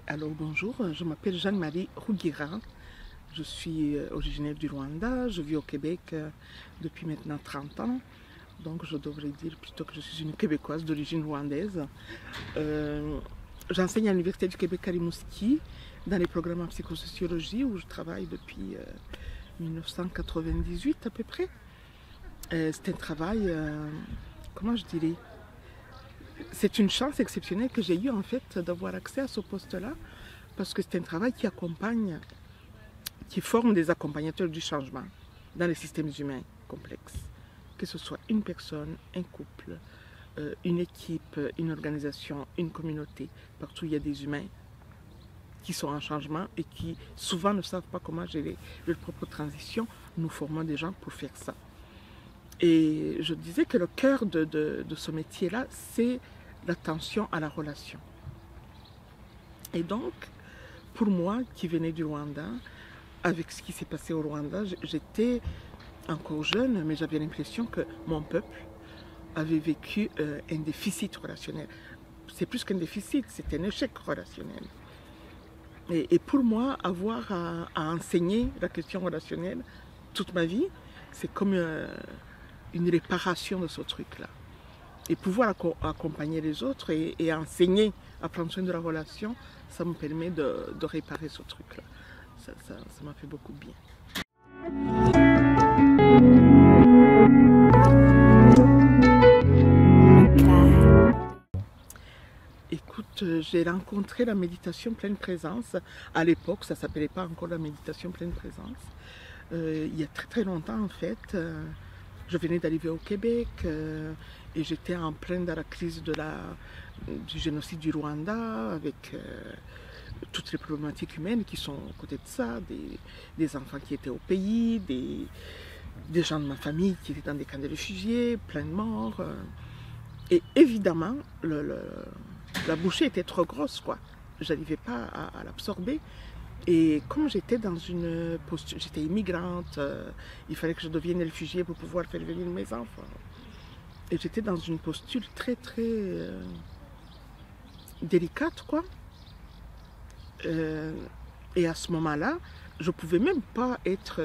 Alors bonjour, je m'appelle Jeanne-Marie Rouguira, je suis originaire du Rwanda, je vis au Québec depuis maintenant 30 ans, donc je devrais dire plutôt que je suis une Québécoise d'origine rwandaise. J'enseigne à l'Université du Québec à Rimouski dans les programmes en psychosociologie où je travaille depuis 1998 à peu près. C'est un travail, comment je dirais, c'est une chance exceptionnelle que j'ai eue en fait d'avoir accès à ce poste-là parce que c'est un travail qui accompagne, qui forme des accompagnateurs du changement dans les systèmes humains complexes. Que ce soit une personne, un couple, une équipe, une organisation, une communauté, partout il y a des humains qui sont en changement et qui souvent ne savent pas comment gérer leur propre transition. Nous formons des gens pour faire ça. Et je disais que le cœur de ce métier-là, c'est l'attention à la relation. Et donc, pour moi, qui venais du Rwanda, avec ce qui s'est passé au Rwanda, j'étais encore jeune, mais j'avais l'impression que mon peuple avait vécu un déficit relationnel. C'est plus qu'un déficit, c'est un échec relationnel. Et pour moi, avoir à enseigner la question relationnelle toute ma vie, c'est comme une réparation de ce truc-là. Et pouvoir accompagner les autres et enseigner à prendre soin de la relation, ça me permet de réparer ce truc-là. Ça m'a fait beaucoup de bien. Écoute, j'ai rencontré la méditation pleine présence. À l'époque, ça ne s'appelait pas encore la méditation pleine présence. Il y a très très longtemps en fait. Je venais d'arriver au Québec et j'étais en pleine dans la crise du génocide du Rwanda avec toutes les problématiques humaines qui sont à côté de ça, des enfants qui étaient au pays, des gens de ma famille qui étaient dans des camps de réfugiés, plein de morts. Et évidemment, la bouchée était trop grosse, quoi. Je n'arrivais pas à l'absorber. Et comme j'étais dans une posture, j'étais immigrante, il fallait que je devienne réfugiée pour pouvoir faire venir mes enfants. Et j'étais dans une posture très très délicate, quoi. Et à ce moment-là, je ne pouvais même pas être...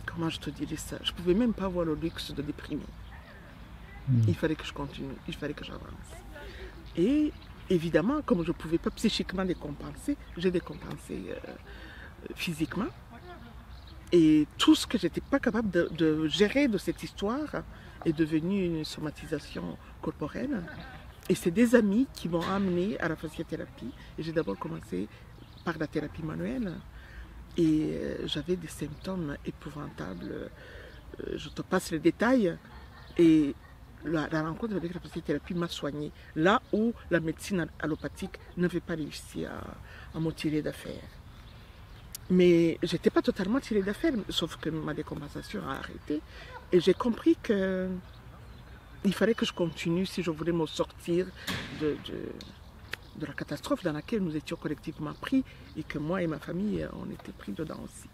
comment je te dirais ça? Je ne pouvais même pas avoir le luxe de déprimer. Il fallait que je continue, il fallait que j'avance. Et évidemment, comme je ne pouvais pas psychiquement décompenser, j'ai décompensé physiquement. Et tout ce que je n'étais pas capable de gérer de cette histoire est devenu une somatisation corporelle. Et c'est des amis qui m'ont amené à la fasciathérapie. Et j'ai d'abord commencé par la thérapie manuelle. Et j'avais des symptômes épouvantables. Je te passe les détails. Et la rencontre avec la fasciathérapie m'a soignée. Là où la médecine allopathique n'avait pas réussi à me tirer d'affaire. Mais je n'étais pas totalement tirée d'affaire, sauf que ma décompensation a arrêté. Et j'ai compris que il fallait que je continue si je voulais me sortir de la catastrophe dans laquelle nous étions collectivement pris et que moi et ma famille, on était pris dedans aussi.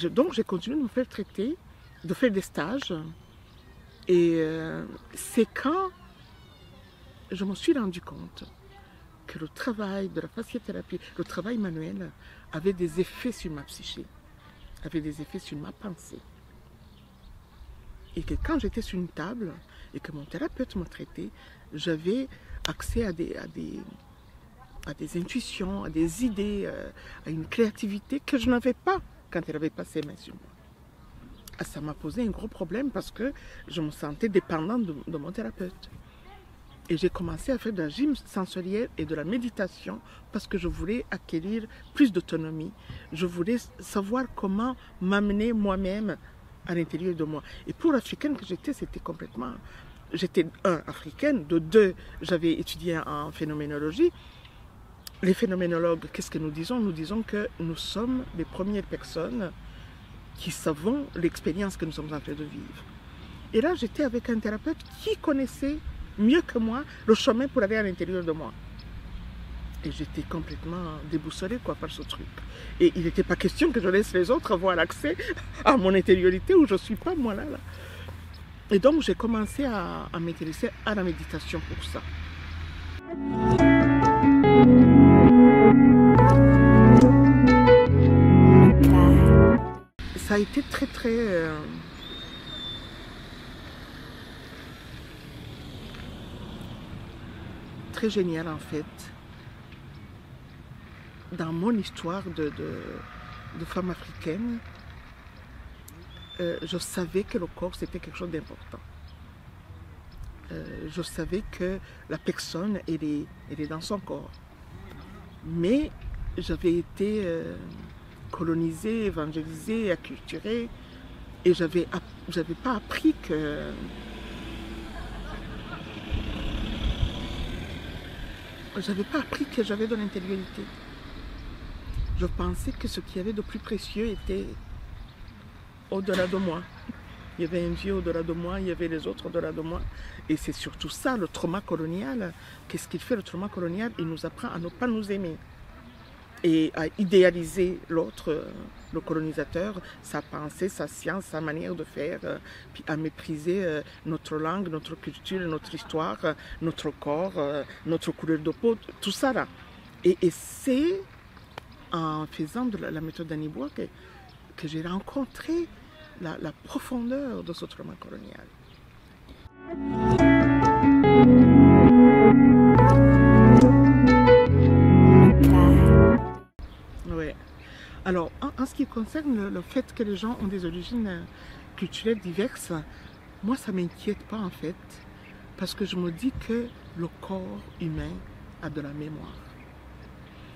Donc j'ai continué de me faire traiter, de faire des stages. Et c'est quand je me suis rendu compte que le travail de la fasciathérapie, le travail manuel, avait des effets sur ma psyché, avait des effets sur ma pensée. Et que quand j'étais sur une table et que mon thérapeute me traitait, j'avais accès à des intuitions, à des idées, à une créativité que je n'avais pas quand elle avait pas ses mains sur moi. Ça m'a posé un gros problème parce que je me sentais dépendante de mon thérapeute. Et j'ai commencé à faire de la gym sensorielle et de la méditation parce que je voulais acquérir plus d'autonomie. Je voulais savoir comment m'amener moi-même à l'intérieur de moi. Et pour l'Africaine que j'étais, c'était complètement... J'étais, africaine, de deux, j'avais étudié en phénoménologie. Les phénoménologues, qu'est-ce que nous disons? Nous disons que nous sommes les premières personnes qui savons l'expérience que nous sommes en train de vivre. Et là, j'étais avec un thérapeute qui connaissait mieux que moi le chemin pour aller à l'intérieur de moi. Et j'étais complètement déboussolée quoi, par ce truc. Et il n'était pas question que je laisse les autres avoir accès à mon intériorité où je ne suis pas moi là. Et donc j'ai commencé à m'intéresser à la méditation pour ça. Ça a été très génial en fait. Dans mon histoire de femme africaine, je savais que le corps c'était quelque chose d'important. Je savais que la personne elle est dans son corps. Mais j'avais été colonisée, évangélisée, acculturée et j'avais pas appris que j'avais de l'intériorité. Je pensais que ce qu'il y avait de plus précieux était au-delà de moi. Il y avait un Dieu au-delà de moi, il y avait les autres au-delà de moi. Et c'est surtout ça, le trauma colonial. Qu'est-ce qu'il fait le trauma colonial? Il nous apprend à ne pas nous aimer et à idéaliser l'autre, le colonisateur, sa pensée, sa science, sa manière de faire, puis à mépriser notre langue, notre culture, notre histoire, notre corps, notre couleur de peau, tout ça là. Et c'est en faisant de la méthode d'Anibois que j'ai rencontré la profondeur de ce trauma colonial. Ouais. Alors, en ce qui concerne le fait que les gens ont des origines culturelles diverses, moi ça ne m'inquiète pas en fait, parce que je me dis que le corps humain a de la mémoire.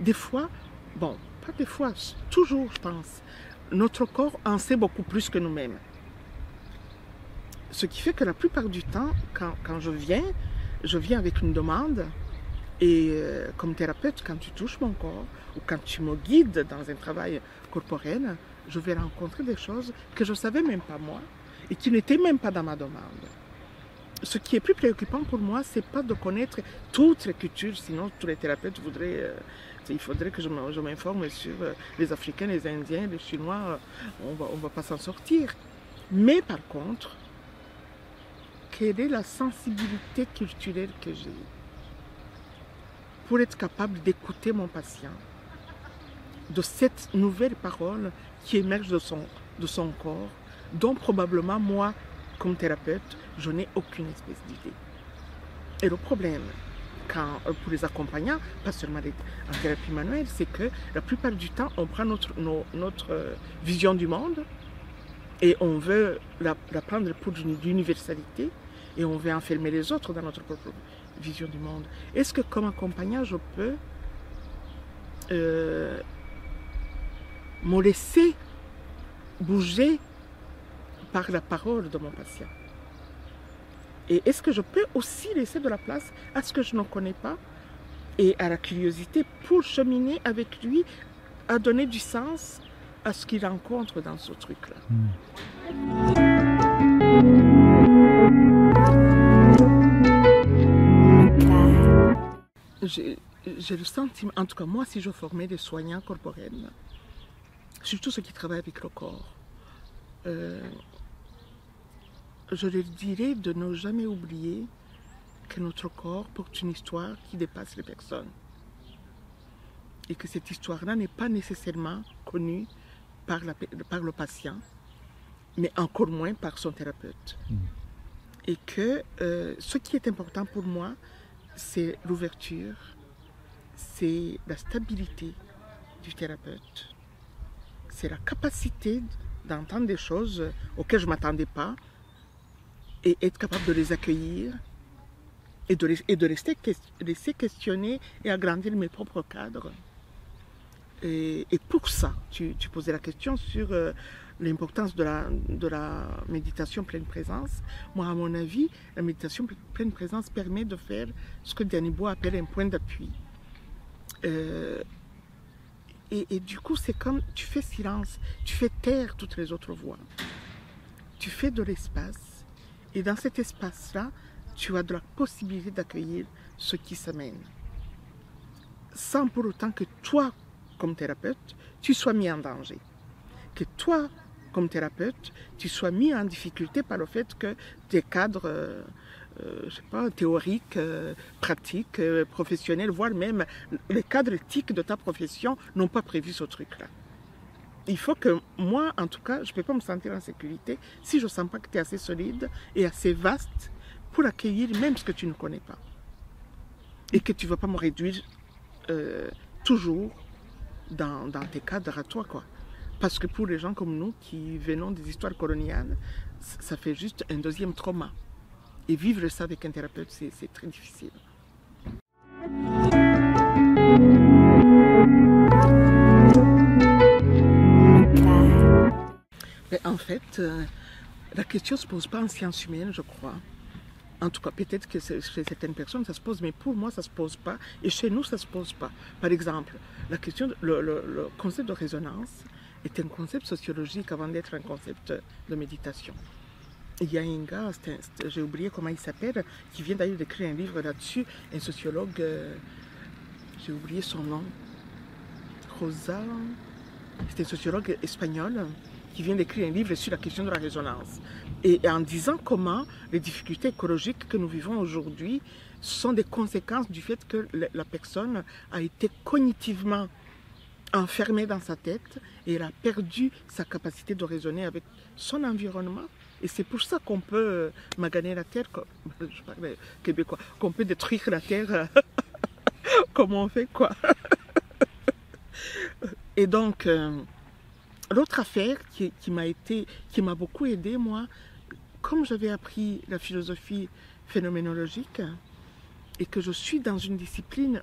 Des fois, bon, pas des fois, toujours je pense, notre corps en sait beaucoup plus que nous-mêmes. Ce qui fait que la plupart du temps, quand je viens avec une demande. Et comme thérapeute, quand tu touches mon corps ou quand tu me guides dans un travail corporel, je vais rencontrer des choses que je ne savais même pas moi et qui n'étaient même pas dans ma demande. Ce qui est plus préoccupant pour moi, ce n'est pas de connaître toutes les cultures, sinon tous les thérapeutes voudraient, il faudrait que je m'informe sur les Africains, les Indiens, les Chinois, on va pas s'en sortir. Mais par contre, quelle est la sensibilité culturelle que j'ai pour être capable d'écouter mon patient, de cette nouvelle parole qui émerge de son corps, dont probablement moi, comme thérapeute, je n'ai aucune espèce d'idée. Et le problème, pour les accompagnants, pas seulement en thérapie manuelle, c'est que la plupart du temps, on prend notre vision du monde et on veut la prendre pour l'universalité et on veut enfermer les autres dans notre propre vision du monde. Est-ce que comme accompagnant, je peux me laisser bouger par la parole de mon patient? Et est-ce que je peux aussi laisser de la place à ce que je ne connais pas et à la curiosité pour cheminer avec lui, à donner du sens à ce qu'il rencontre dans ce truc-là? J'ai le sentiment, en tout cas moi, si je formais des soignants corporels, surtout ceux qui travaillent avec le corps, je leur dirais de ne jamais oublier que notre corps porte une histoire qui dépasse les personnes. Et que cette histoire-là n'est pas nécessairement connue par le patient, mais encore moins par son thérapeute. Et que ce qui est important pour moi, c'est l'ouverture, c'est la stabilité du thérapeute, c'est la capacité d'entendre des choses auxquelles je ne m'attendais pas et être capable de les accueillir et de laisser questionner et agrandir mes propres cadres. Et pour ça, tu posais la question sur l'importance de la méditation pleine présence. Moi, à mon avis, la méditation pleine présence permet de faire ce que Danibois appelle un point d'appui. Et du coup, c'est comme tu fais silence, tu fais taire toutes les autres voix. Tu fais de l'espace. Et dans cet espace-là, tu as de la possibilité d'accueillir ce qui s'amène. sans pour autant que toi, comme thérapeute, tu sois mis en danger. Que toi, comme thérapeute, tu sois mis en difficulté par le fait que tes cadres je sais pas, théoriques, pratiques, professionnels, voire même les cadres éthiques de ta profession n'ont pas prévu ce truc-là. Il faut que moi, en tout cas, je ne peux pas me sentir en sécurité si je ne sens pas que tu es assez solide et assez vaste pour accueillir même ce que tu ne connais pas. Et que tu ne vas pas me réduire toujours dans tes cadres à toi, quoi. Parce que pour les gens comme nous qui venons des histoires coloniales, ça fait juste un deuxième trauma. Et vivre ça avec un thérapeute, c'est très difficile. Mais en fait, la question ne se pose pas en sciences humaines, je crois. En tout cas, peut-être que chez certaines personnes, ça se pose, mais pour moi, ça ne se pose pas. Et chez nous, ça ne se pose pas. Par exemple, la question, le concept de résonance est un concept sociologique avant d'être un concept de méditation. Il y a un gars, j'ai oublié comment il s'appelle, qui vient d'ailleurs d'écrire un livre là-dessus, un sociologue, j'ai oublié son nom, Rosa, c'est un sociologue espagnol qui vient d'écrire un livre sur la question de la résonance. Et en disant comment les difficultés écologiques que nous vivons aujourd'hui sont des conséquences du fait que la personne a été cognitivement enfermée dans sa tête et elle a perdu sa capacité de raisonner avec son environnement. Et c'est pour ça qu'on peut maganer la terre, je parle québécois, qu'on peut détruire la terre comme on fait, quoi. Et donc, l'autre affaire qui m'a beaucoup aidée, moi, comme j'avais appris la philosophie phénoménologique et que je suis dans une discipline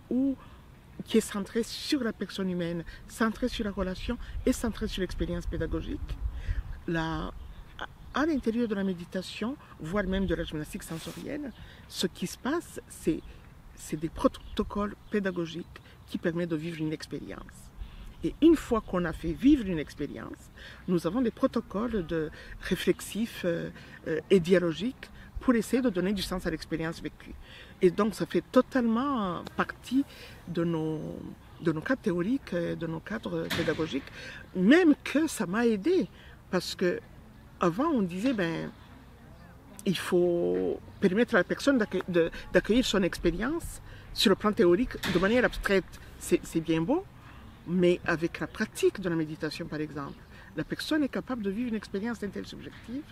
qui est centrée sur la personne humaine, centrée sur la relation et centrée sur l'expérience pédagogique, à l'intérieur de la méditation, voire même de la gymnastique sensorielle, ce qui se passe, c'est des protocoles pédagogiques qui permettent de vivre une expérience. Et une fois qu'on a fait vivre une expérience, nous avons des protocoles réflexifs et dialogiques pour essayer de donner du sens à l'expérience vécue. Et donc, ça fait totalement partie de nos cadres théoriques, de nos cadres pédagogiques, même que ça m'a aidé, parce que avant, on disait, il faut permettre à la personne d'accueillir son expérience sur le plan théorique de manière abstraite. C'est bien beau, mais avec la pratique de la méditation, par exemple, la personne est capable de vivre une expérience intersubjective.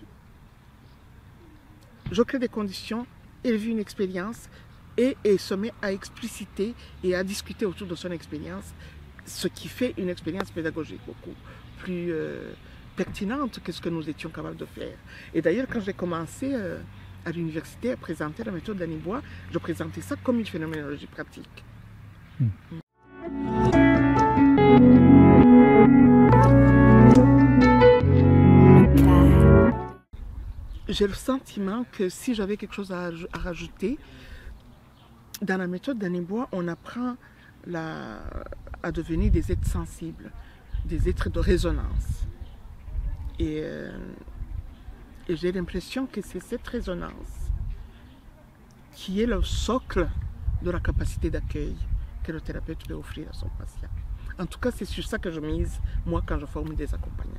Je crée des conditions, elle vit une expérience et se met à expliciter et à discuter autour de son expérience, ce qui fait une expérience pédagogique beaucoup plus pertinente que ce que nous étions capables de faire. Et d'ailleurs, quand j'ai commencé à l'université à présenter la méthode d'Anniebois, je présentais ça comme une phénoménologie pratique. J'ai le sentiment que si j'avais quelque chose à rajouter, dans la méthode d'Anniebois, on apprend à devenir des êtres sensibles, des êtres de résonance. Et j'ai l'impression que c'est cette résonance qui est le socle de la capacité d'accueil que le thérapeute peut offrir à son patient. En tout cas, c'est sur ça que je mise, moi, quand je forme des accompagnants.